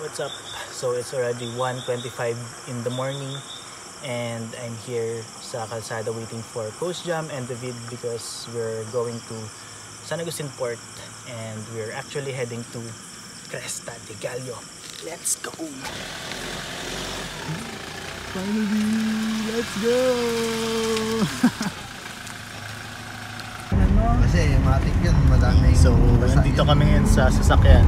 What's up? So it's already 1:25 in the morning and I'm here sa kalsada waiting for Coach Jam and David because we're going to San Agustin Port and we're actually heading to Cresta de Gallo. Let's go! Finally! Let's go! Kasi matik yan, madami. So, nandito kami ngayon sa sasakyan.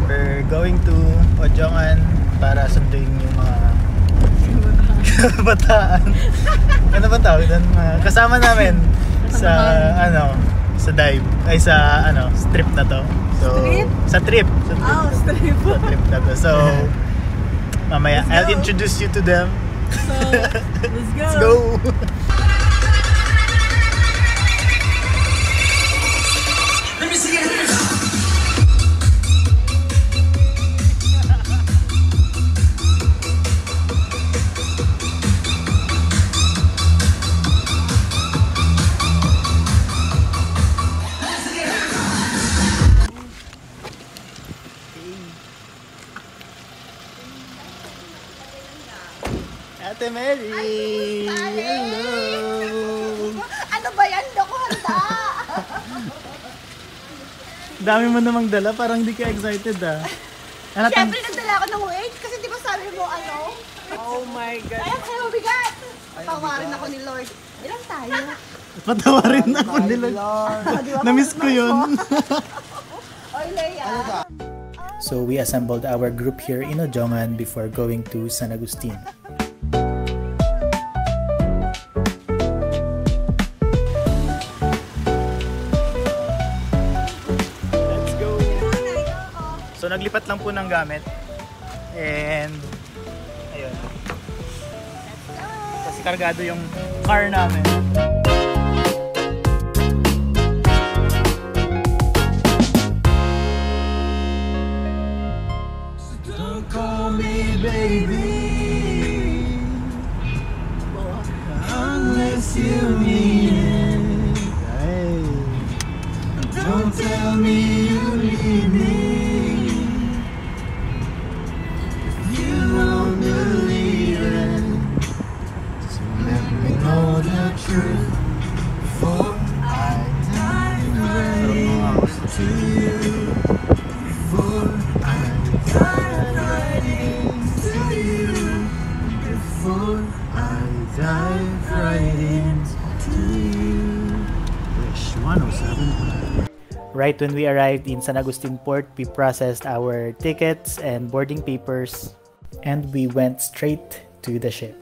We're going to Ojongan para sunduin yung mga kabataan. Ano ba tawag doon? Kasama namin sa sa dive ay sa strip na to. So, sa trip. Strip. Sa trip na to. So, mamaya I'll introduce you to them. So, let's go. Let's go. Let me see your hands. Ate Mary! Hello! Ano ba yan? Doko handa! Dami mo namang dala, parang hindi ka excited ah. Siyempre nagdala ako ng weight kasi di ba sabi mo Oh my God! Kaya mabigat! Tawarin ako ni Lord. Ilan tayo? Patawarin ako nila. Na-miss ko yun. Oy, Leia! So we assembled our group here in Ojongan before going to San Agustin. Let's go! So naglipat lang po ng gamit. And ayun. Kasi kargado yung car namin. Call me baby unless you mean it. Hey. Don't tell me you need me if you won't believe it. So let me know the truth before I dive right into you. Before I dive right into you. Before I dive right into you. Wish 107. Right when we arrived in San Agustin Port, we processed our tickets and boarding papers and we went straight to the ship.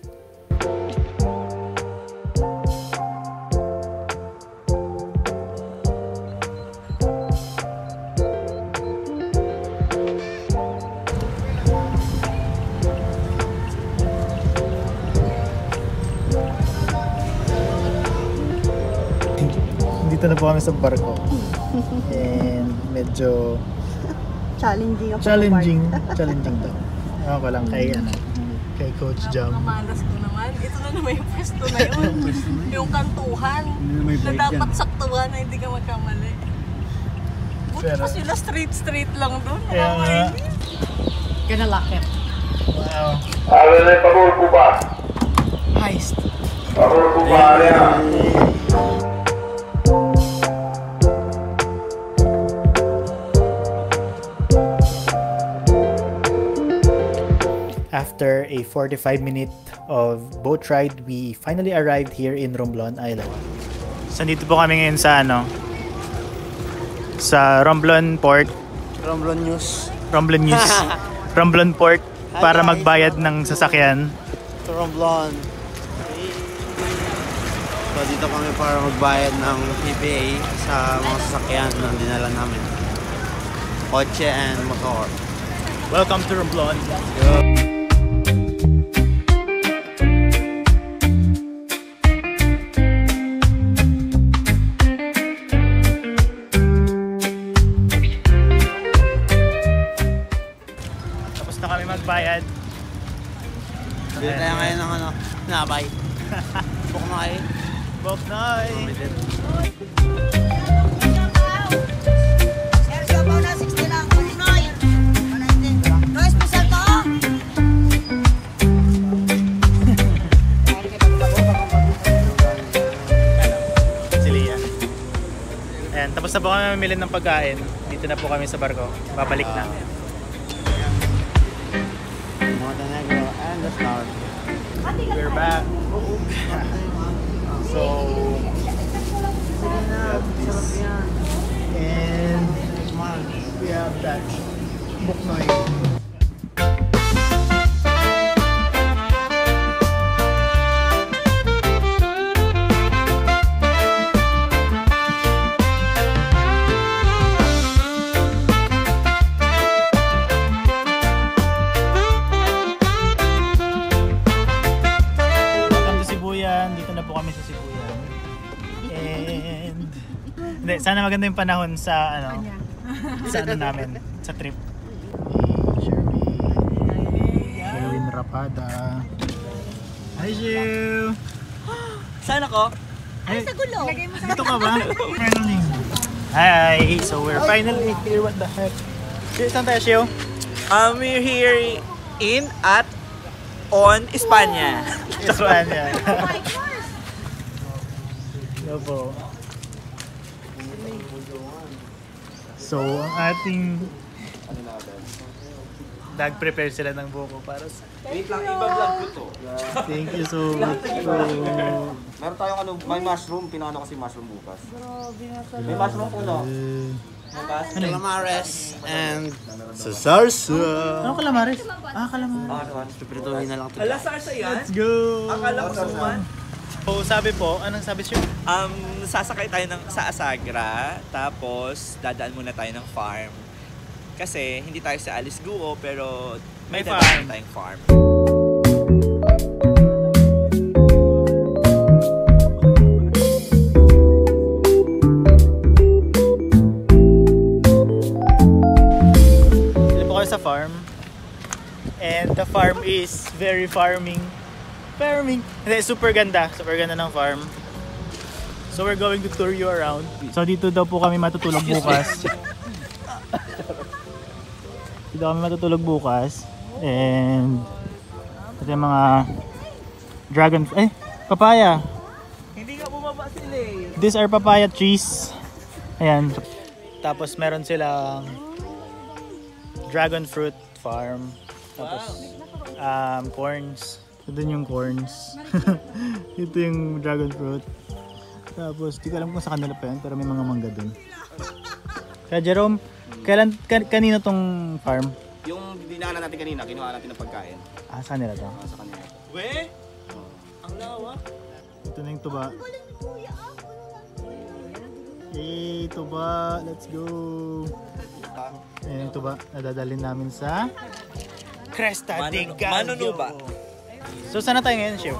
Dito na po kami sa barko. And medyo challenging to. Ewan ko lang kay Coach Jam. Mamalas ko naman. Ito na naman yung pwesto na yun. Yung kantuhan na dapat saktuhan na hindi ka magkamali. Buti pa sila straight lang doon. Kaya nga. Ganalakit. Wow. Pabor po ba? Heist. Pabor po ba? After a 45-minute of boat ride, we finally arrived here in Romblon Island. So dito po kami ngayon sa sa Romblon Port. Romblon News. Romblon Port para magbayad ng sasakyan. To Romblon. So dito kami para magbayad ng PPA sa mga sasakyan na dinala namin. Kotse and motor. Welcome to Romblon. Magbayad. Dito tayo ngayon ng nabay. Buknoy. Buknoy. Sabaw na 60 lang. Pinoy. 119. Basta po kami mamili ng pagkain. Dito na po kami sa barko. Babalik na. Montenegro and the Stars. We're back. So, we have this. And we have that Buknoy. Hindi, sana maganda yung panahon sa ano, sa ano namin, sa trip. Sherwin Rapada. Hi, Jill! Saan ako? Ay, sa gulo. Dito ka ba? Finally. Hi! So we're finally here. What the heck? Saan tayo, Shio? We're here on Espanya. Espanya. Yo po. So, ang ating nag-prepare sila ng buko para sa... Wait lang, iba-vlog ko to. Thank you so much po. Meron tayong ano, may mushroom, pinano kasi mushroom bukas. May mushroom puno. Bukas. Calamares and sa sarsa. Ano calamares? Ah, calamares. Ano? Piprituhin na lang ito. Ala, sarsa yan? Let's go! Akala ko suman. So, sabi po, anong sabi siya? Sasakay tayo sa Asagra, tapos dadaan muna tayo ng farm. Kasi hindi tayo sa Alice Guo, pero May dadaan farm. tayong farm. Sila po kayo sa farm. And the farm is very farming. Hindi, super ganda. Super ganda ng farm. So we're going to tour you around. So dito daw po kami matutulog bukas. Dito kami matutulog bukas. And ito yung mga dragon... papaya. Hindi nga bumaba sila eh. These are papaya trees. Ayan. Tapos meron silang dragon fruit farm. Tapos corns. Ito yung corns. Ito yung dragon fruit. Tapos, di ko alam kung sa kanila pa yan, pero may mga mangga dun. Kaya Jerome, kanino tong farm? Yung dinaanan natin kanina, kinuha natin ng pagkain. Ah, sa kanila to? Sa kanila. We? Ang lawa. Ito na yung tuba. Hey, tuba! Let's go! Ayan yung tuba. Nadadalhin namin sa Cresta de Gallo. Manunuba. So, saan na tayo ngayon, Shiv?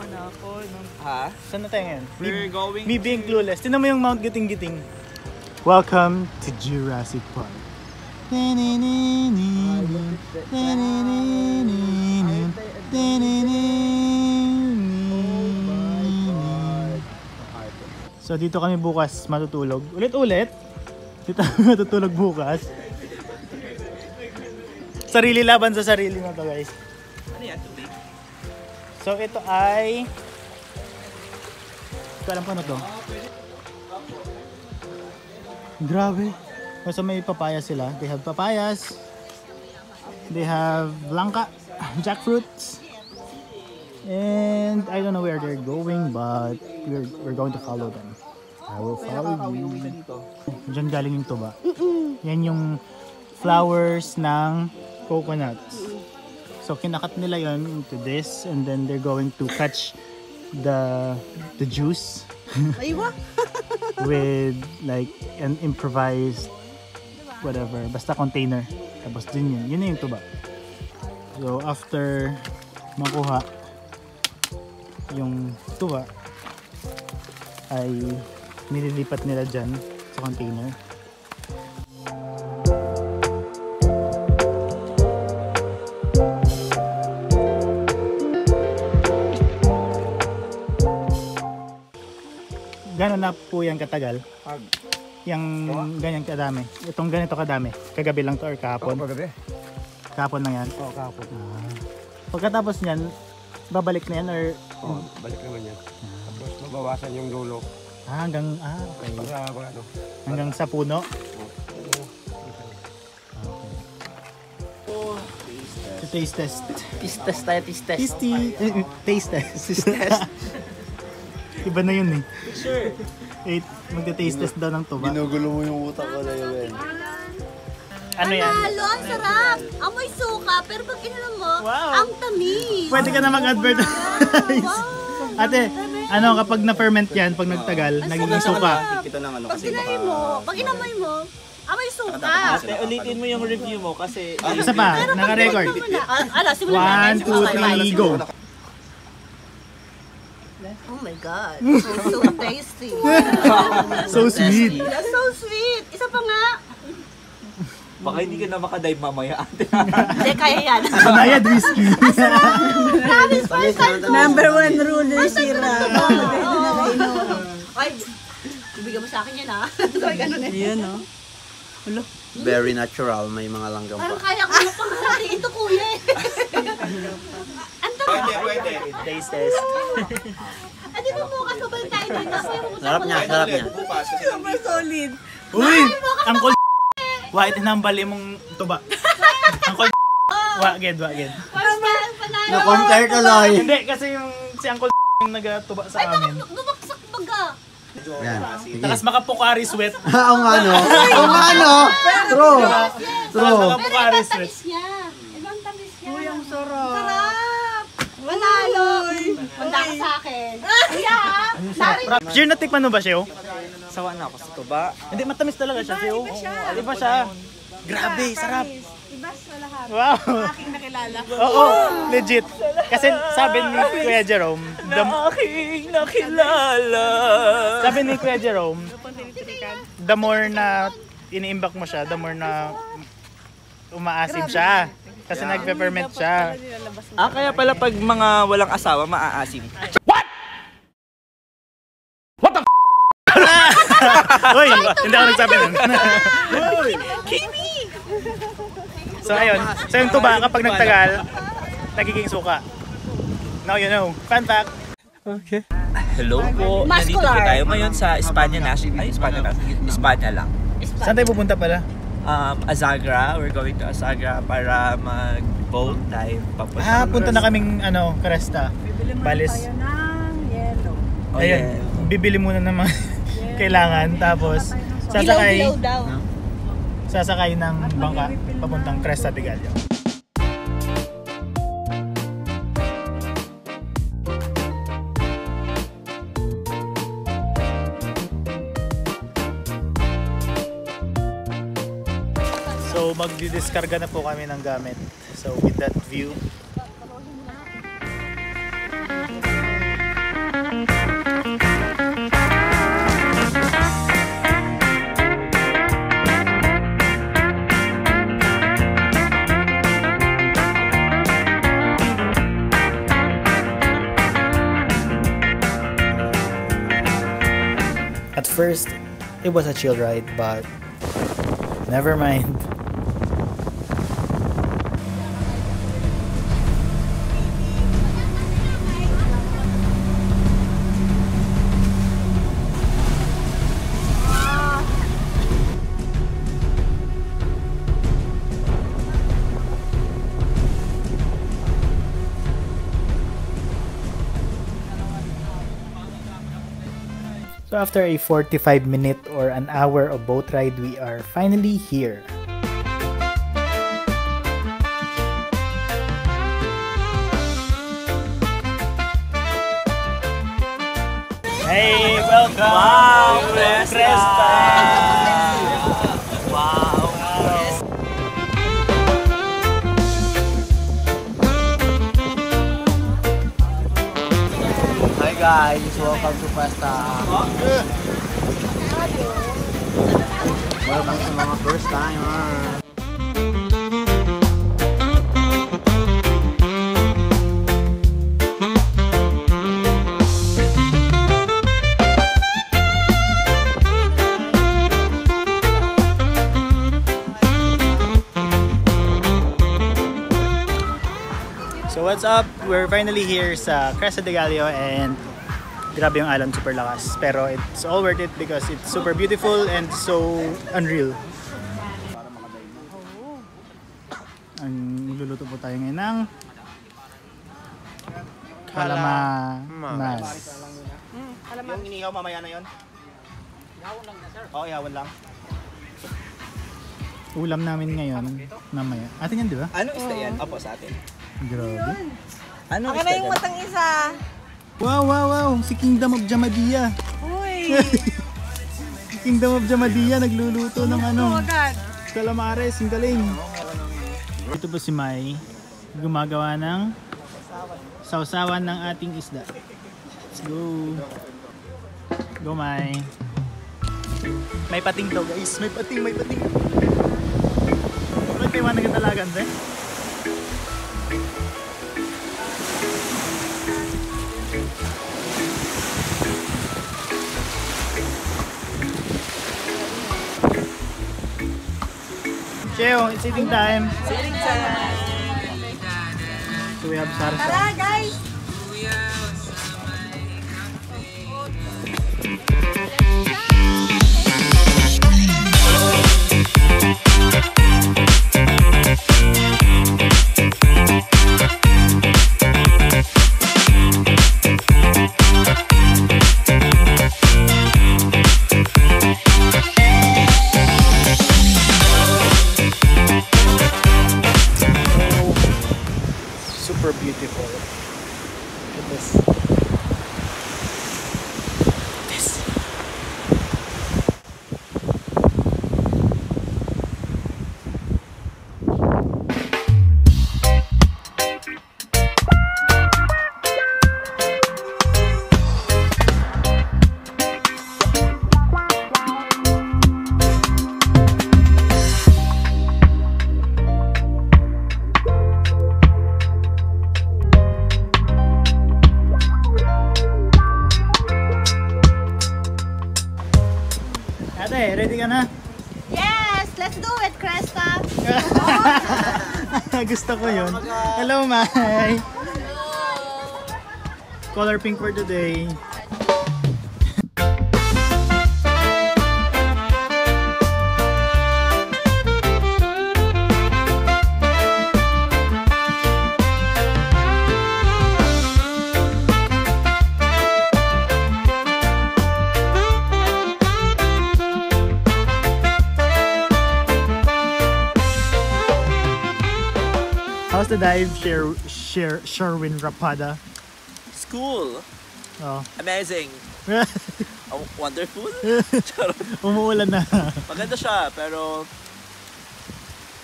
Ha? Saan na tayo ngayon? We're going Me being clueless. Tingnan mo yung Mount Giting-Giting. Welcome to Jurassic Park. So dito kami bukas matutulog. Ulit-ulit. Dito kami matutulog bukas. Sarili laban sa sarili na to, guys. Ano yan? Tubig? So ito ay... Hindi ko alam ko ano to. Grabe. So may papaya sila. They have papayas. They have langka, jackfruits. And I don't know where they're going, but we're going to follow them. I will follow you. Diyan galing yung tuba. Yan yung flowers ng coconuts. So kinakat nila yon into this, and then they're going to catch the juice with like an improvised whatever, basta container. Tapos din yun na yung tuba. So after makuha yung tuba ay nililipat nila dyan sa container. Gano'n na po yan katagal? Yung ganyan kadami. Itong ganito kadami. Kagabi lang to or kahapon? Kagabi? Kahapon na yan? Oo, kahapon. Pagkatapos niyan, babalik na yan or... Oo, balik naman yan. Tapos mabawasan yung dulo. Okay. Hanggang sa puno? Okay. Taste test. Taste test tayo, taste test. Taste test. Iba na yun eh. Sure. Magta-taste test daw ng tuba. Ginugulo mo yung utak ko na yun. Ano yan? Panalo, ang sarap. Amoy suka, pero pag ininom mo, Wow. ang tamis. Pwede ka na mag-advertise. Ate, kapag na-ferment yan, pag nagtagal, nagiging suka. Kita ng ano Pag kasi tinayin baka... mo, pag inamoy mo, amoy suka. Ate, ulitin mo yung review mo kasi... Isa pa, naka-record. Simulan 1, 2, 3, go. Oh my God. So tasty. So sweet. That's so sweet. Isa pa nga. Baka hindi ka na makadive mamaya, ate. Hindi, kaya yan. Banayad whiskey. Promise, first time ko. Number 1 rule na sira. Ay, ibigay mo sa akin yan ha. Sorry, ganun eh. Ayan o. Very natural, may mga langgam Parang pa. kaya ko na panghari ito kuya eh. Ang tamis. Pwede. Taste test. Di ba bukas pa ba tayo dito? Sarap niya. Bukas kasi Super solid. Uy! Ang cold wa, itinambali mong tuba. Ang cold waged. First time panalo. Na-compare tuloy. Hindi, kasi si Uncle yung nagatuba sa amin. Bumagsak baga. Yan. Sige. Takas makapukari sweat. Oo nga no. True. Takas makapukari Ibang sweat. tamis niya. Ibang tamis niya. Uy, ang sarap. Sarap. Panalo. Manda ka sa akin. Kuya ha? Sure, natikman mo ba siya? sawa na ako sa tuba. Hindi, matamis talaga siya. Iba siya. Grabe, sarap. Ibas sa lahat. Wow. Aking nakilala. Oo, legit. Kasi sabi ni Kuya Jerome, Aking nakilala. sabi ni Kuya Jerome, the more na iniimbak mo siya, the more na umaasim siya. Kasi nagpe-ferment siya. Kaya pala pag mga walang asawa, maaasim. Uy, hindi ako nagsabi nun. So ayun, so yung tuba kapag nagtagal, nagiging suka. Now you know. Fun fact. Okay. Hello po. Nandito po tayo ngayon sa Espanya National. Ay, Espanya lang. Saan tayo pupunta pala? Azagra. We're going to Azagra para mag-boat dive. Punta na kaming Cresta. Balis. Tayo ng yellow. Ayun, bibili muna ng mga kailangan tapos sasakay ng bangka papuntang Cresta de Gallo. So magdidiskarga na po kami ng gamit. So with that view, at first, it was a chill ride, but never mind. So after a 45-minute or an hour of boat ride, we are finally here. Hey, welcome! Wow, Cresta! Wow! Hi guys, welcome to Cresta. Welcome sa mga first timer. So what's up? We're finally here sa Cresta de Gallo and Grabe yung alon, super lakas. Pero it's all worth it because it's super beautiful and so unreal. Ang luluto po tayo ngayon ng calamamas. Yung inihaw mamaya na yun? Ihawan lang na, sir. Oo, ihawan lang. Ulam namin ngayon, mamaya. Atin yan, di ba? Anong isda yan? Opo, sa atin. Grabe. Anong Ako na yung matang isa. Wow, wow, wow! Si Kingdom of Jamadia. Uy! Kingdom of Jamadia nagluluto ng ano, Agad. calamares. Ang galing. Ito po si Mai, gumagawa ng sausawan ng ating isda. Let's go. Go, Mai. May pating daw, guys. May pating, may pating. May kaiwan ng talagan, eh. Cheo, it's eating time. Siling sana. So we have sarsa. Tara, guys! Super beautiful. Look at this. Ate, ready ka na? Yes! Let's do it, Cresta! Gusto ko yun. Hello, Mai! Color pink for today. How's the dive, Sherwin Rapada? School. Oh. Amazing. Wonderful. Umuulan na. Maganda siya, pero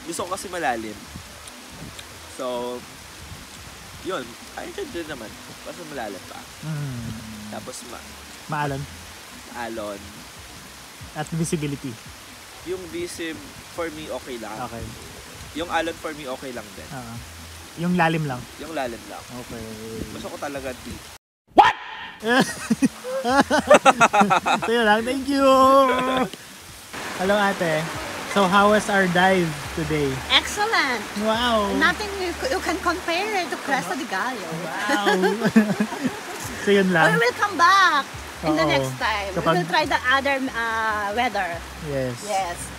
gusto ko kasi malalim. So, yun. I enjoyed din naman. Basta malalim pa. Tapos Maalon. alon. At visibility. Yung visib, for me, okay lang. Okay. Yung alon, for me, okay lang din. Yung lalim lang. Yung lalim lang. Okay. Gusto ko talaga deep. So yun lang. Thank you! Hello, ate. So how was our dive today? Excellent! Wow! Nothing you can compare to Cresta de Gallo. Wow! So yun We lang. will come back in the Oo. next time. Kapag- We will try the other weather. Yes.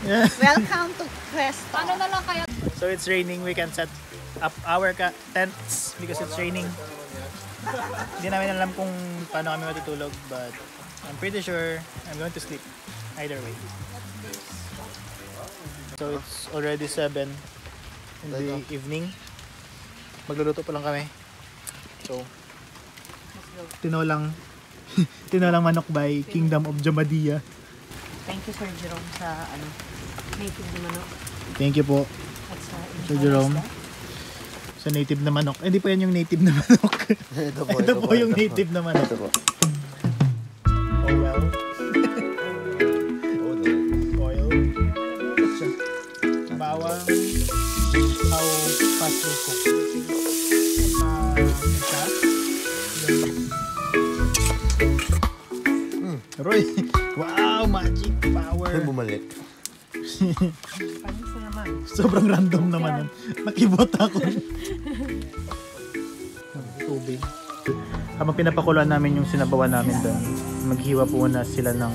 Yes. Welcome to Cresta. Ano na lang kaya? So it's raining. We can set up our tents because it's raining. Hindi namin alam kung paano kami matutulog, but I'm pretty sure I'm going to sleep either way. So it's already 7 in the evening. Magluluto pa lang kami. So tinolang tinolang manok by Kingdom of Jamadia. Thank you, Sir Jerome, sa native na manok. Thank you po, At sa Sir Jerome. Sa native na manok. Hindi po yan yung native na manok. Ito po yung native na manok. Ito po. Oh well. Oil. Bawang. How fast we cook. Roy. Wow, magic power. Bumalik. Sobrang random naman. Nakibot ako. Tubig. Habang pinapakuluan namin yung sinabawan namin doon, maghiwa po na sila ng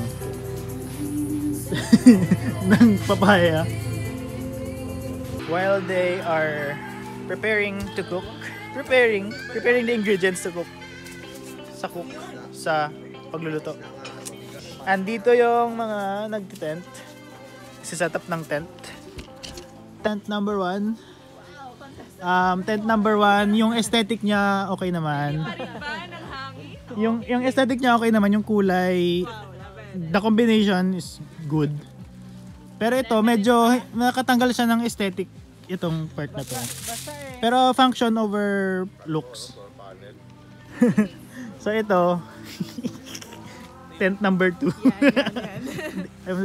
ng papaya. While they are preparing to cook, preparing the ingredients to cook sa pagluluto. Andito yung mga nagtitent, set up ng tent. Tent number 1. Tent number 1, yung aesthetic niya okay naman. Yung aesthetic niya okay naman, yung kulay, the combination is good. Pero ito, medyo nakatanggal siya ng aesthetic itong part na to. Pero function over looks. So ito, tent number 2.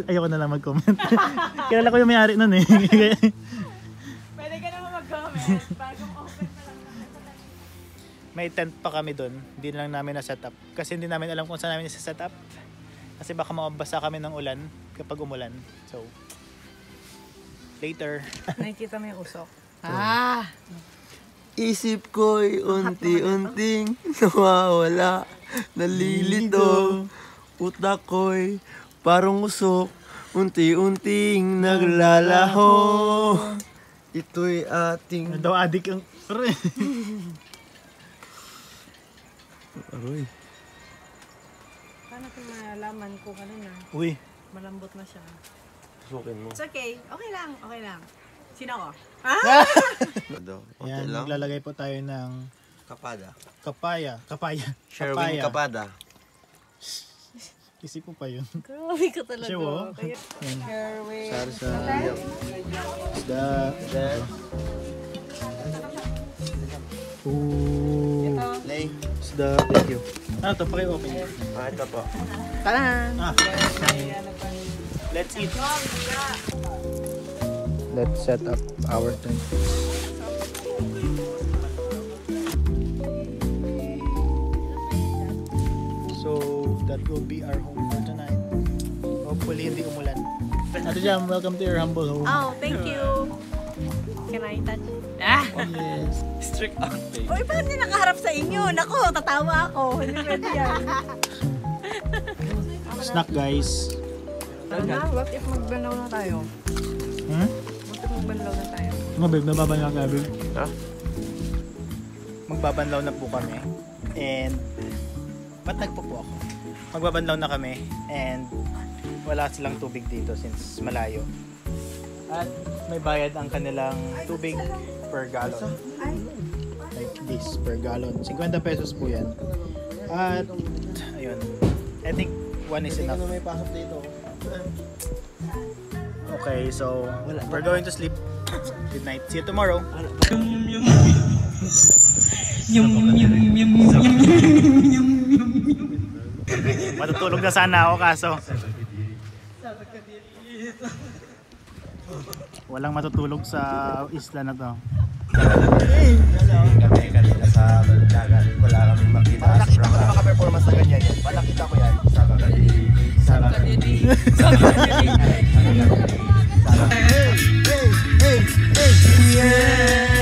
Ayoko na lang mag-comment. Kilala ko yung may-ari nun eh. Pwede ka naman mag-comment. Bagong open pa lang. May tent pa kami doon. Hindi lang namin na-set up. Kasi hindi namin alam kung saan namin i-set up. Kasi baka mabasa kami ng ulan kapag umulan. So, later. Nakikita mo yung usok. Isip ko'y unti-unting nawawala, nalilito. Utak ko'y parang usok, unti-unting naglalaho. Ito'y ating... Daw adik ang... Aroy. Paano ko malalaman kung ano na? Uy. Malambot na siya. Sukin mo. It's okay. Okay lang. Okay lang. Sino ko? Ayan, maglalagay po tayo ng kapaya. Sherwin kapada. Isip mo pa yun. Grabe ka talaga. Sure. Sherwin. Sarsa. Isda. Ooh. Lay. Isda. Thank you. Ano to? Paki-open. Ito po. Taran! Let's eat. Let's set up our tent. So that will be our home for tonight. Hopefully hindi umulan. Ate Jam, welcome to your humble home. Oh, thank you. Can I touch? Yes. Strict acting. Uy, paano niya nakaharap sa inyo? Nako, tatawa ako. Hindi pwede yan. Snack guys. What if magbanlaw na tayo? Hmm? What if magbanlaw na tayo? Mga babe, nababanlaw ka babe. Ha? Magbabanlaw na po kami. And ba't nagpo po ako? Magbabanlaw na kami. And wala silang tubig dito since malayo. At may bayad ang kanilang tubig per gallon. Like this, per gallon. 50 pesos po yan. At ayun. I think one is enough. May pasok dito. Okay, so we're going to sleep. Good night. See you tomorrow. Matutulog na sana ako kaso walang matutulog sa isla na to. Kami kanina sa dagat. Wala kami makita. Nakita ko na maka-performance na ganyan yan. Nakita ko yan. Hey!